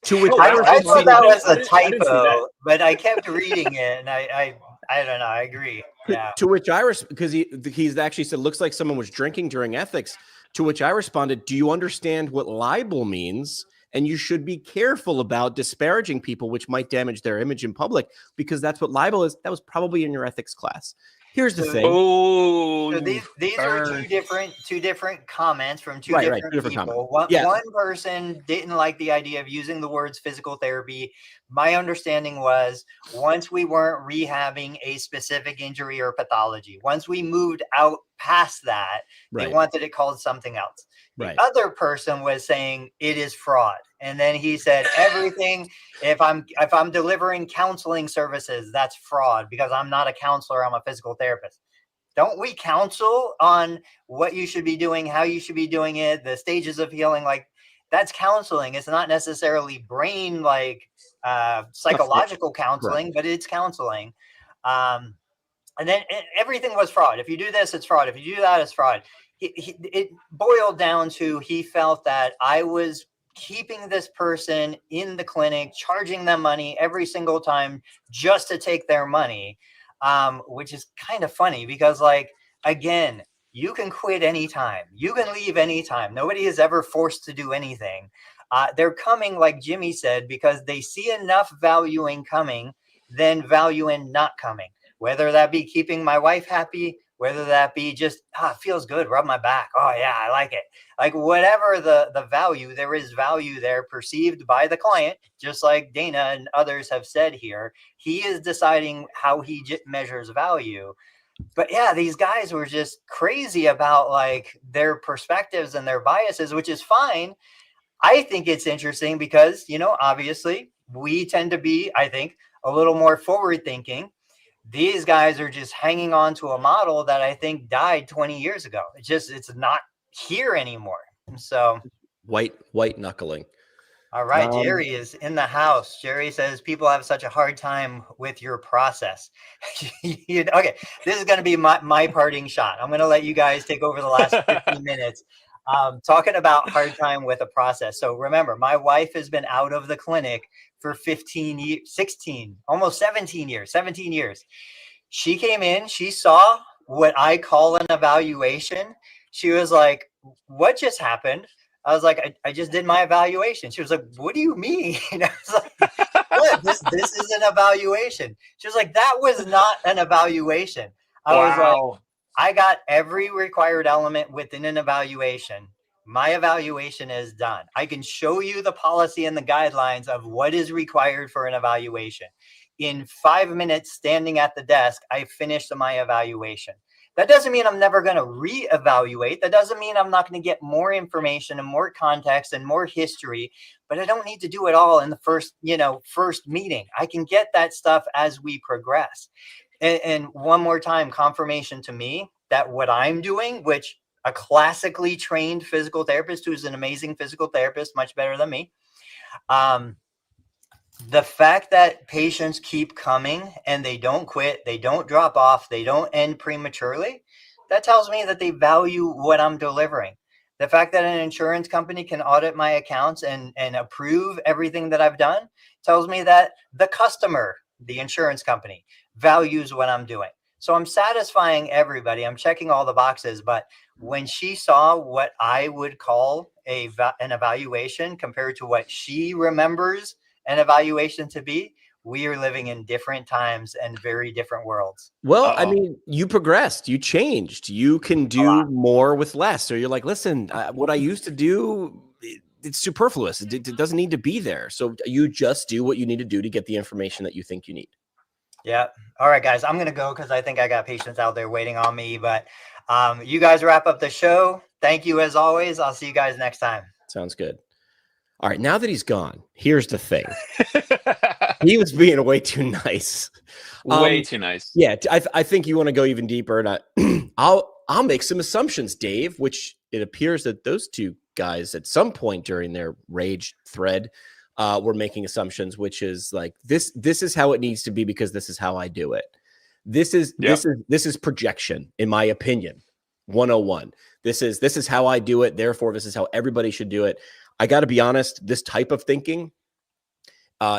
To which I thought that was a typo, but I kept reading it, and I don't know. I agree. Yeah. To which because he's actually said, looks like someone was drinking during ethics. To which I responded, do you understand what libel means? And you should be careful about disparaging people, which might damage their image in public, because that's what libel is. That was probably in your ethics class. Here's the thing. So these are two different comments from two different people. One person didn't like the idea of using the words physical therapy. My understanding was once we weren't rehabbing a specific injury or pathology, once we moved out past that, they wanted it called something else. The other person was saying it is fraud. And then he said everything, if I'm delivering counseling services, that's fraud because I'm not a counselor, I'm a physical therapist. Don't we counsel on what you should be doing, how you should be doing it, the stages of healing? Like that's counseling. It's not necessarily brain psychological counseling, but it's counseling. And then everything was fraud. If you do this, it's fraud. If you do that, it's fraud. It boiled down to he felt that I was keeping this person in the clinic, charging them money every single time just to take their money, which is kind of funny because, like, again, you can quit anytime. You can leave anytime. Nobody is ever forced to do anything. They're coming, like Jimmy said, because they see enough value in coming than value in not coming. Whether that be keeping my wife happy, whether that be just, it feels good, rub my back. Oh yeah, I like it. Like whatever the value, there is value there perceived by the client, just like Dana and others have said here. He is deciding how he measures value. But yeah, these guys were just crazy about like their perspectives and their biases, which is fine. I think it's interesting because, obviously we tend to be, I think, a little more forward thinking. These guys are just hanging on to a model that I think died 20 years ago. It's not here anymore. So white knuckling. All right, Jerry is in the house. Jerry says people have such a hard time with your process. Okay, this is going to be my parting shot. I'm going to let you guys take over the last 15 minutes talking about hard time with a process. So remember, my wife has been out of the clinic for 15 years, 16, almost 17 years. She came in, she saw what I call an evaluation. She was like, what just happened? I was like, I just did my evaluation. She was like, what do you mean? I was like, what? This is an evaluation. She was like, that was not an evaluation. I was like, I got every required element within an evaluation. My evaluation is done. I can show you the policy and the guidelines of what is required for an evaluation. In 5 minutes standing at the desk, I finished my evaluation. That doesn't mean I'm never going to reevaluate. That doesn't mean I'm not going to get more information and more context and more history, but I don't need to do it all in the first meeting. I can get that stuff as we progress. And one more time, confirmation to me that what I'm doing, which a classically trained physical therapist who's an amazing physical therapist, much better than me, the fact that patients keep coming and they don't quit, they don't drop off, they don't end prematurely, that tells me that they value what I'm delivering. The fact that an insurance company can audit my accounts and approve everything that I've done tells me that the customer, the insurance company, values what I'm doing. So I'm satisfying everybody. I'm checking all the boxes. But when she saw what I would call an evaluation compared to what she remembers an evaluation to be, we are living in different times and very different worlds. Well, I mean, you progressed, you changed, you can do more with less. So you're like, listen, what I used to do, it's superfluous. It doesn't need to be there. So you just do what you need to do to get the information that you think you need. Yeah. All right, guys, I'm going to go because I think I got patients out there waiting on me. But you guys wrap up the show. Thank you as always. I'll see you guys next time. Sounds good. All right, now that he's gone, here's the thing. He was being way too nice. Way too nice. Yeah, I think you want to go even deeper. And I'll make some assumptions, Dave, which it appears that those two guys at some point during their rage thread were making assumptions, which is like, this is how it needs to be because this is how I do it. This is projection, in my opinion. 101. This is how I do it. Therefore, this is how everybody should do it. I got to be honest, this type of thinking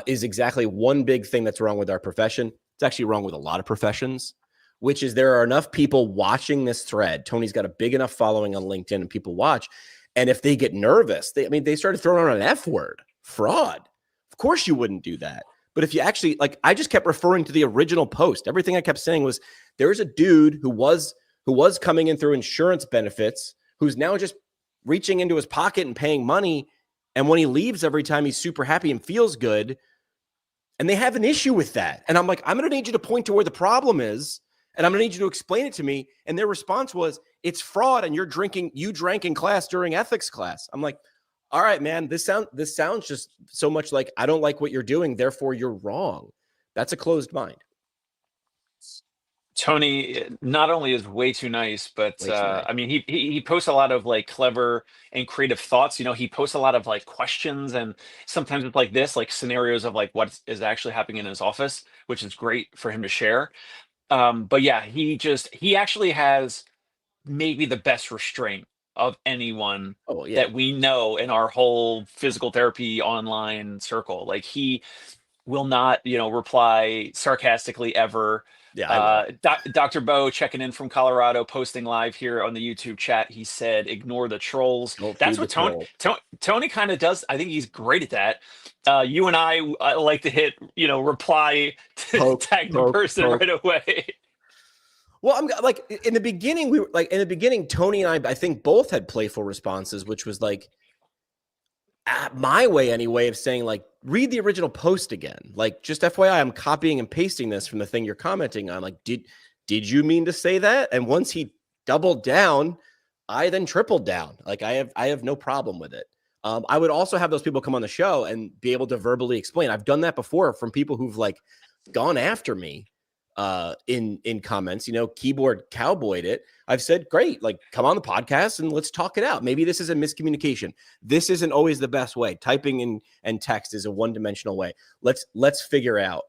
is exactly one big thing that's wrong with our profession. It's actually wrong with a lot of professions, which is there are enough people watching this thread. Tony's got a big enough following on LinkedIn and people watch. And if they get nervous, they started throwing around an F word, fraud. Of course you wouldn't do that. But if you actually, like, I just kept referring to the original post. Everything I kept saying was there's a dude who was coming in through insurance benefits, who's now just reaching into his pocket and paying money. And when he leaves every time, he's super happy and feels good. And they have an issue with that. And I'm like, I'm going to need you to point to where the problem is. And I'm going to need you to explain it to me. And their response was, it's fraud. And you drank in class during ethics class. I'm like, all right, man, this sounds just so much like I don't like what you're doing. Therefore, you're wrong. That's a closed mind. Tony not only is way too nice, but I mean, he posts a lot of like clever and creative thoughts. He posts a lot of like questions, and sometimes it's like this, like scenarios of like what is actually happening in his office, which is great for him to share. But yeah, he actually has maybe the best restraint of anyone that we know in our whole physical therapy online circle. Like he will not, reply sarcastically ever. Yeah, Dr. Bo checking in from Colorado, posting live here on the YouTube chat. He said, "Ignore the trolls." That's what Tony kind of does. I think he's great at that. You and I like to hit, reply to tag the person right away. Well, I'm like in the beginning, Tony and I think both had playful responses, which was like my way anyway of saying like, read the original post again. Like, just FYI, I'm copying and pasting this from the thing you're commenting on. Like, did you mean to say that? And once he doubled down, I then tripled down. Like, I have no problem with it. I would also have those people come on the show and be able to verbally explain. I've done that before from people who've like gone after me in comments, keyboard cowboyed it. I've said, great, like come on the podcast and let's talk it out. Maybe this is a miscommunication. This isn't always the best way. Typing and text is a one-dimensional way. Let's figure out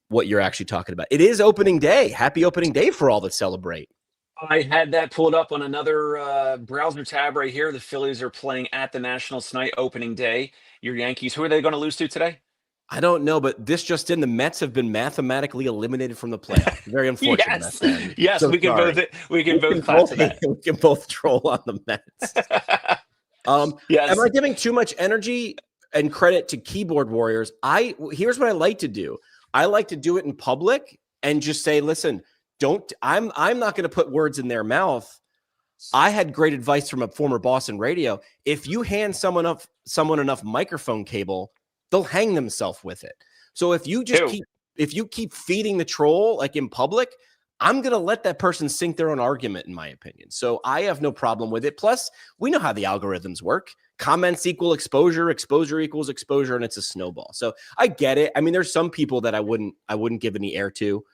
what you're actually talking about. It is opening day. Happy opening day for all that celebrate. I had that pulled up on another browser tab right here. The Phillies are playing at the Nationals tonight, opening day. Your Yankees, who are they going to lose to today? I don't know, but this just in, the Mets have been mathematically eliminated from the playoffs. Very unfortunate. Yes, so we can sorry. both clap to that. We can both troll on the Mets. Yes. Am I giving too much energy and credit to keyboard warriors? Here's what I like to do. I like to do it in public and just say, listen, I'm not going to put words in their mouth. I had great advice from a former boss in radio. If you hand someone enough microphone cable, they'll hang themselves with it. So if you just keep feeding the troll like in public, I'm going to let that person sink their own argument, in my opinion. So I have no problem with it. Plus, we know how the algorithms work. Comments equal exposure, exposure equals exposure, and it's a snowball. So I get it. I mean, there's some people that I wouldn't give any air to.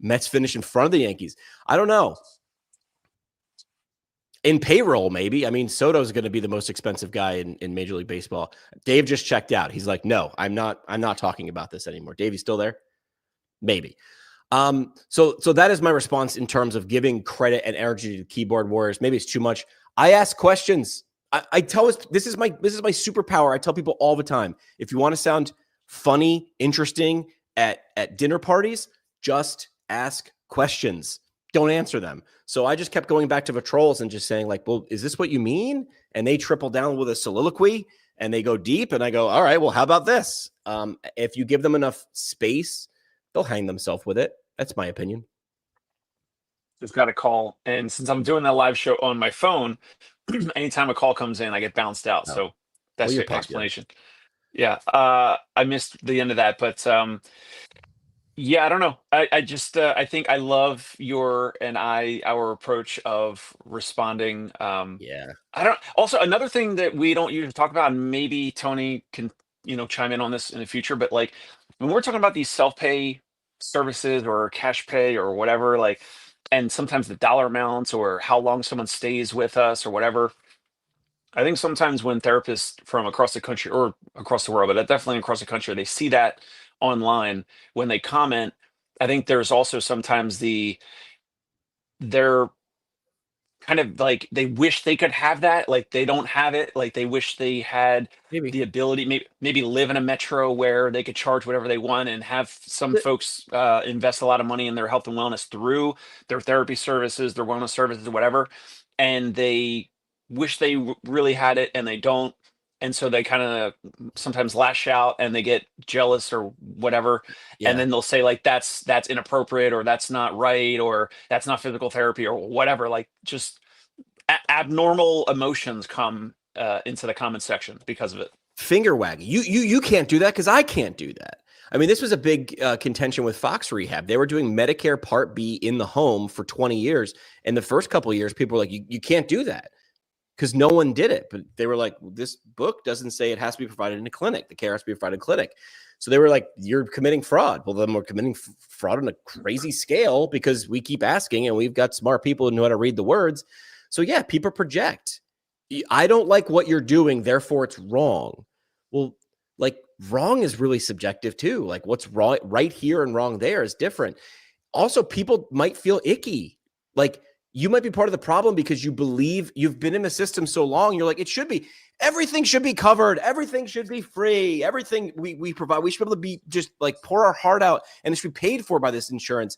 Mets finish in front of the Yankees. I don't know. In payroll, maybe. I mean, Soto's going to be the most expensive guy in Major League Baseball. Dave just checked out. He's like, no, I'm not talking about this anymore. Dave, you still there? Maybe. So that is my response in terms of giving credit and energy to keyboard warriors. Maybe it's too much. I ask questions. I tell us this is my superpower. I tell people all the time, if you want to sound funny, interesting at dinner parties, just ask questions. Don't answer them. So I just kept going back to the trolls and just saying like, well, is this what you mean? And they triple down with a soliloquy and they go deep. And I go, all right, well, how about this? If you give them enough space, they'll hang themselves with it. That's my opinion. Just got a call. And since I'm doing that live show on my phone, anytime a call comes in, I get bounced out. Oh. So that's Well, the explanation. Yeah. I missed the end of that, but yeah, I don't know. I just I think I love our approach of responding. Yeah. I don't also another thing that we don't usually talk about, and maybe Tony can, chime in on this in the future, but like when we're talking about these self-pay services or cash pay or whatever, like, and sometimes the dollar amounts or how long someone stays with us or whatever. I think sometimes when therapists from across the country or across the world, but definitely across the country, they see that online when they comment. I think there's also sometimes they're kind of like they wish they could have that, like they don't have it, like they wish they had Maybe. the ability, maybe live in a metro where they could charge whatever they want and have some folks invest a lot of money in their health and wellness through their therapy services, their wellness services, whatever, and they wish they really had it and they don't, and so they kind of sometimes lash out and they get jealous or whatever. Yeah. And then they'll say like that's inappropriate or that's not right or that's not physical therapy or whatever, like just abnormal emotions come into the comment section because of it. Finger wagging. You can't do that because I can't do that. I mean, this was a big contention with Fox Rehab. They were doing Medicare Part B in the home for 20 years. And the first couple of years, people were like, you can't do that because no one did it. But they were like, this book doesn't say it has to be provided in a clinic. The care has to be provided in a clinic. So they were like, you're committing fraud. Well, then we're committing fraud on a crazy scale because we keep asking and we've got smart people who know how to read the words. So yeah, people project. I don't like what you're doing, therefore it's wrong. Well, like wrong is really subjective too. Like what's wrong right here and wrong there is different. Also, people might feel icky. Like you might be part of the problem because you believe you've been in the system so long. You're like, it should be, everything should be covered. Everything should be free. Everything we provide, we should be able to be just like pour our heart out and it should be paid for by this insurance.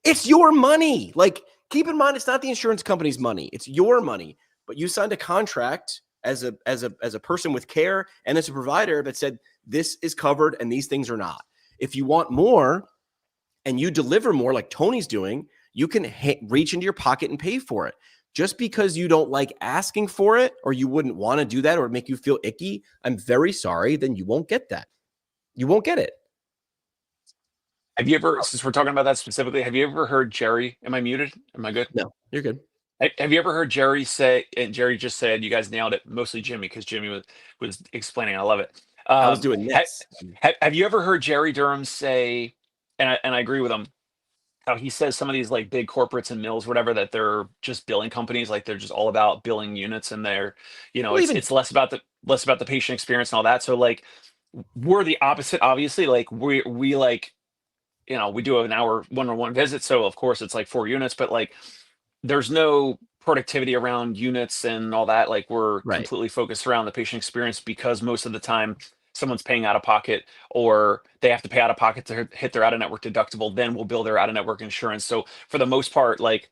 It's your money. Like keep in mind, it's not the insurance company's money. It's your money, but you signed a contract as a person with care and as a provider that said this is covered and these things are not. If you want more and you deliver more like Tony's doing, you can reach into your pocket and pay for it. Just because you don't like asking for it, or you wouldn't want to do that, or make you feel icky, I'm very sorry, then you won't get that. You won't get it. Have you ever, since we're talking about that specifically, have you ever heard Jerry? Am I muted? Am I good? No, you're good. Have you ever heard Jerry say, and Jerry just said, you guys nailed it, mostly Jimmy, because Jimmy was explaining. I love it. I was doing this. Have you ever heard Jerry Durham say, and I agree with him, how he says some of these like big corporates and mills, whatever, that they're just billing companies, like they're just all about billing units, and they're, Well, it's less about the patient experience and all that. So like we're the opposite, obviously. Like we like, we do an hour one-on-one visit, so of course it's like 4 units, but like there's no productivity around units and all that. Like we're Right. completely focused around the patient experience, because most of the time someone's paying out of pocket, or they have to pay out of pocket to hit their out-of-network deductible. Then we'll bill their out-of-network insurance. So for the most part, like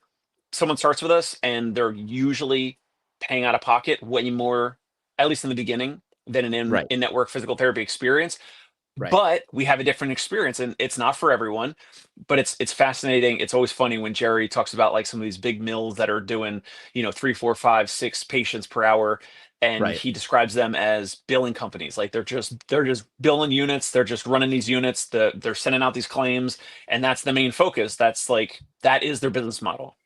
someone starts with us and they're usually paying out of pocket way more, at least in the beginning, than an Right. in-network physical therapy experience. Right. But we have a different experience, and it's not for everyone, but it's fascinating. It's always funny when Jerry talks about like some of these big mills that are doing, 3, 4, 5, 6 patients per hour. And Right. he describes them as billing companies. Like they're just billing units. They're just running these units. They're sending out these claims, and that's the main focus. That is their business model.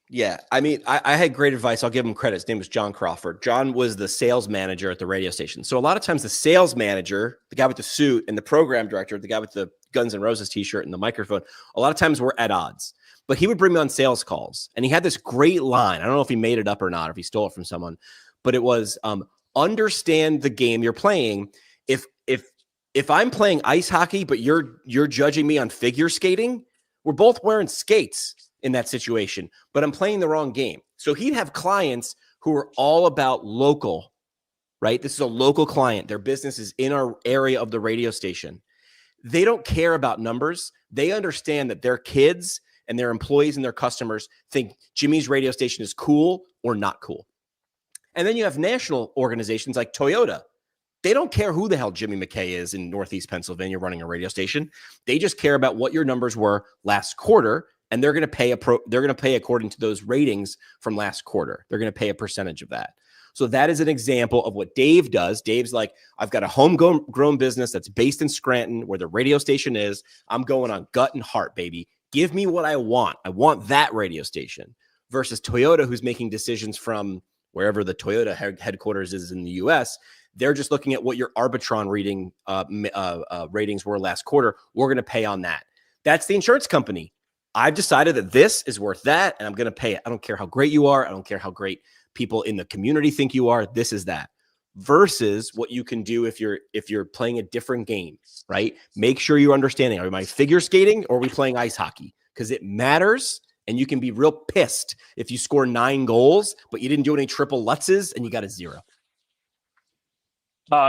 Yeah. I mean, I had great advice. I'll give him credit. His name was John Crawford. John was the sales manager at the radio station. So a lot of times the sales manager, the guy with the suit, and the program director, the guy with the Guns N' Roses t-shirt and the microphone, a lot of times we're at odds. But he would bring me on sales calls, and he had this great line. I don't know if he made it up or not, or if he stole it from someone, but it was, understand the game you're playing. If I'm playing ice hockey, but you're judging me on figure skating, we're both wearing skates in that situation, but I'm playing the wrong game. So he'd have clients who are all about local, right? This is a local client. Their business is in our area of the radio station. They don't care about numbers. They understand that their kids and their employees and their customers think Jimmy's radio station is cool or not cool. And then you have national organizations like Toyota. They don't care who the hell Jimmy McKay is in Northeast Pennsylvania running a radio station. They just care about what your numbers were last quarter, and they're going to pay they're going to pay according to those ratings from last quarter. They're going to pay a percentage of that. So that is an example of what Dave does. Dave's like, I've got a homegrown business that's based in Scranton, where the radio station is. I'm going on gut and heart, baby. Give me what I want. I want that radio station. Versus Toyota, who's making decisions from wherever the Toyota headquarters is in the U.S. They're just looking at what your Arbitron ratings were last quarter. We're going to pay on that. That's the insurance company. I've decided that this is worth that, and I'm going to pay it. I don't care how great you are. I don't care how great people in the community think you are. This is that. Versus what you can do if you're playing a different game, right? Make sure you're understanding. Are we figure skating, or are we playing ice hockey? Because it matters, and you can be real pissed if you score 9 goals, but you didn't do any triple Lutzes and you got a 0.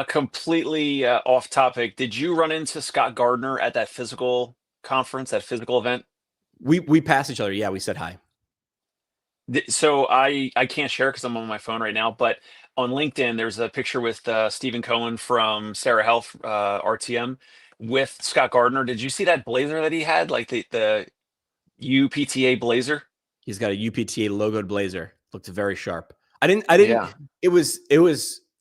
Completely off topic. Did you run into Scott Gardner at that physical conference, that physical event? We passed each other. Yeah, we said hi. So I can't share because I'm on my phone right now, but on LinkedIn, there's a picture with Stephen Cohen from Sarah Health, RTM, with Scott Gardner. Did you see that blazer that he had? Like the UPTA blazer? He's got a UPTA logoed blazer. Looked very sharp. I didn't. Yeah.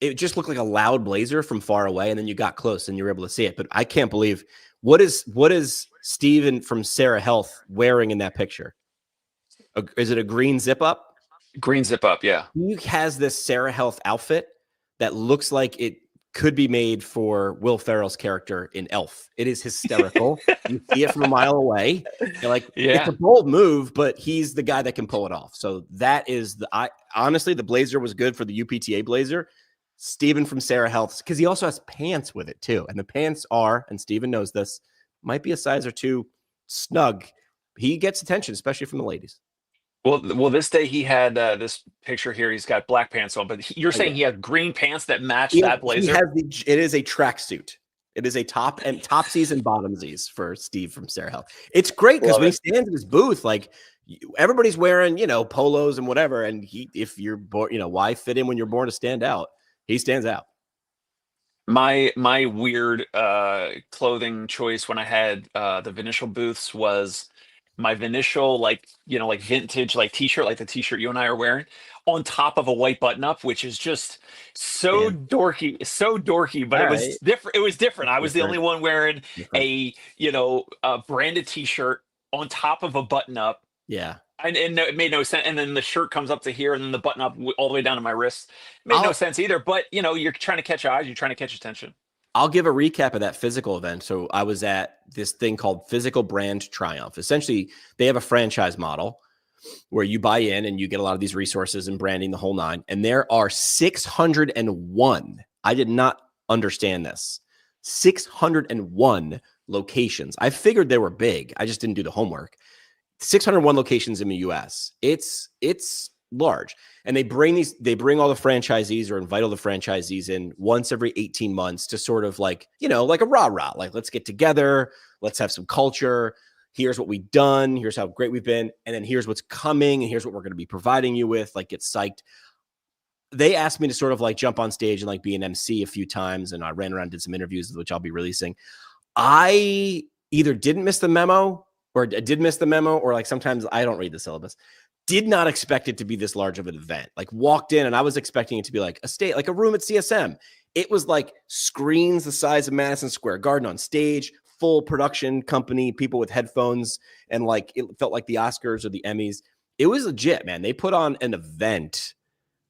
It just looked like a loud blazer from far away, and then you got close and you were able to see it. But I can't believe what is Steven from Sarah Health wearing in that picture? Is it a green zip up? Green zip up, yeah. He has this Sarah Health outfit that looks like it could be made for Will Ferrell's character in Elf. It is hysterical. You see it from a mile away. You're like, Yeah. It's a bold move, but he's the guy that can pull it off. So that is honestly, the blazer was good for the UPTA blazer. Steven from Sarah Health, because he also has pants with it too. And the pants are, and Steven knows this, might be a size or 2 snug. He gets attention, especially from the ladies. Well, this day he had this picture here. He's got black pants on, but you're saying he has green pants that match that blazer? It is a tracksuit. It is a topsies and bottomsies for Steve from Sarah Health. It's great because when he stands in his booth, like everybody's wearing, polos and whatever. And if you're born, why fit in when you're born to stand out? He stands out. My weird clothing choice when I had the Vinicial booths was my Vinicial, like, like vintage, like t-shirt, like the t-shirt you and I are wearing, on top of a white button up, which is just Damn. so dorky, but All it right. was different. It was different. I was the only Different. one wearing Different. a branded t-shirt on top of a button up. Yeah. And it made no sense. And then the shirt comes up to here, and then the button up all the way down to my wrist. Made no I'll sense either. But you're trying to catch eyes. You're trying to catch attention. I'll give a recap of that physical event. So I was at this thing called Physical Brand Triumph. Essentially, they have a franchise model where you buy in and you get a lot of these resources and branding, the whole nine. And there are 601. I did not understand this. 601 locations. I figured they were big. I just didn't do the homework. 601 locations in the US. It's large. And they bring all the franchisees or invite all the franchisees in once every 18 months to sort of like, like a rah-rah, like, let's get together, let's have some culture. Here's what we've done. Here's how great we've been. And then here's what's coming. And here's what we're going to be providing you with, like, get psyched. They asked me to sort of like jump on stage and like be an MC a few times. And I ran around, did some interviews, which I'll be releasing. I either didn't miss the memo or did miss the memo, or like sometimes I don't read the syllabus. Did not expect it to be this large of an event. Like, walked in and I was expecting it to be like like a room at CSM. It was like screens the size of Madison Square Garden on stage, full production company, people with headphones, and like it felt like the Oscars or the Emmys. It was legit, man. They put on an event,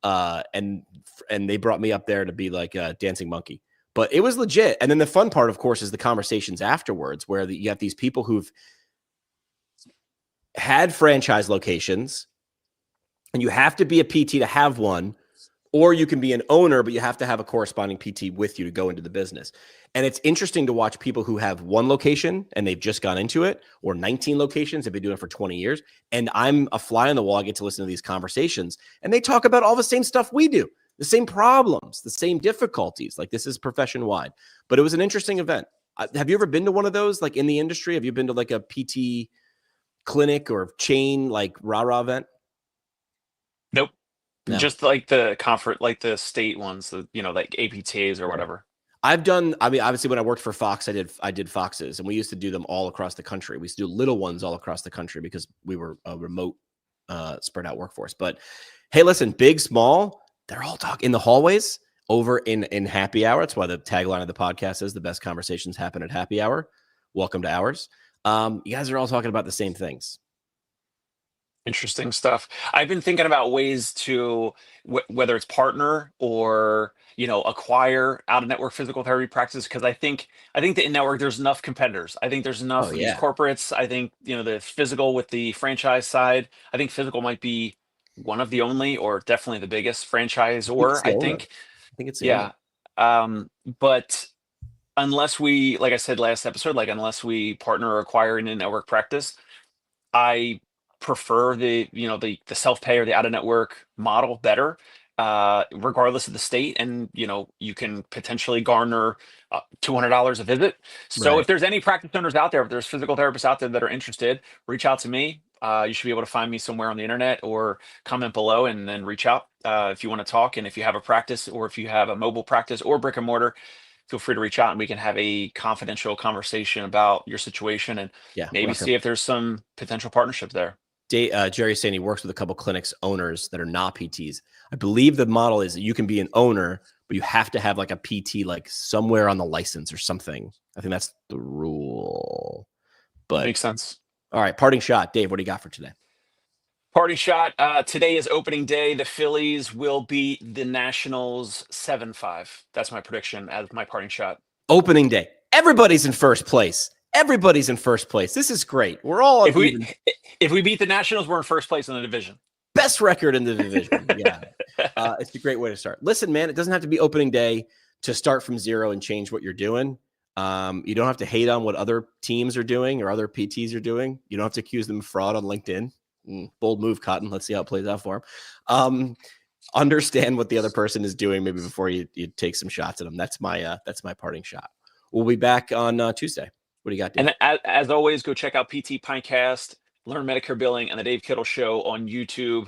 and they brought me up there to be like a dancing monkey. But it was legit. And then the fun part, of course, is the conversations afterwards, where you have these people who've had franchise locations, and you have to be a PT to have one, or you can be an owner, but you have to have a corresponding PT with you to go into the business. And it's interesting to watch people who have one location and they've just gone into it, or 19 locations, they've been doing it for 20 years. And I'm a fly on the wall. I get to listen to these conversations, and they talk about all the same stuff we do, the same problems, the same difficulties. Like, this is profession wide, but it was an interesting event. Have you ever been to one of those, like in the industry? Have you been to like a PT clinic or chain, like rah-rah event? Nope. No. Just like the conference, like the state ones, like APTAs or whatever. I've done, obviously when I worked for Fox, I did Foxes, and we used to do them all across the country. We used to do little ones all across the country because we were a remote, spread out workforce. But hey, listen, big, small, they're all talking in the hallways over in happy hour. That's why the tagline of the podcast is the best conversations happen at happy hour. Welcome to ours. You guys are all talking about the same things. Interesting stuff. I've been thinking about ways to whether it's partner or acquire out of network physical therapy practices, because I think the in network there's enough competitors. I think there's enough of these corporates. I think the physical with the franchise side. I think physical might be one of the only, or definitely the biggest franchisor. I think it's but unless we, like I said last episode, like unless we partner or acquire in a network practice, I prefer the self-pay or the out-of-network model better, regardless of the state. And you can potentially garner $200 a visit. So if there's any practice owners out there, if there's physical therapists out there that are interested, reach out to me. You should be able to find me somewhere on the internet, or comment below and then reach out if you want to talk. And if you have a practice, or if you have a mobile practice or brick and mortar, feel free to reach out and we can have a confidential conversation about your situation, and maybe see if there's some potential partnership there. Jerry's saying he works with a couple clinics owners that are not PTs. I believe the model is that you can be an owner, but you have to have like a PT, like somewhere on the license or something. I think that's the rule. But makes sense. All right, parting shot, Dave. What do you got for today? Parting shot. Today is opening day. The Phillies will beat the Nationals 7-5. That's my prediction as my parting shot. Opening day. Everybody's in first place. Everybody's in first place. This is great. We're all if we beat the Nationals, we're in first place in the division. Best record in the division. Yeah. It's a great way to start. Listen, man, it doesn't have to be opening day to start from zero and change what you're doing. You don't have to hate on what other teams are doing or other PTs are doing. You don't have to accuse them of fraud on LinkedIn. Bold move, Cotton. Let's see how it plays out for him. Understand what the other person is doing maybe before you take some shots at them. That's my parting shot. We'll be back on Tuesday. What do you got, Dave? And as always, go check out PT Pintcast, Learn Medicare Billing, and the Dave Kittle Show on YouTube,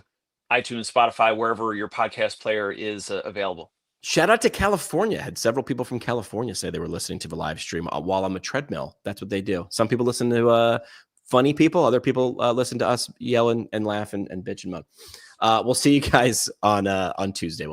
iTunes, Spotify, wherever your podcast player is available. Shout out to California. Had several people from California say they were listening to the live stream while on the treadmill. That's what they do. Some people listen to funny people. Other people listen to us yell and laugh and bitch and moan. We'll see you guys on Tuesday. We'll be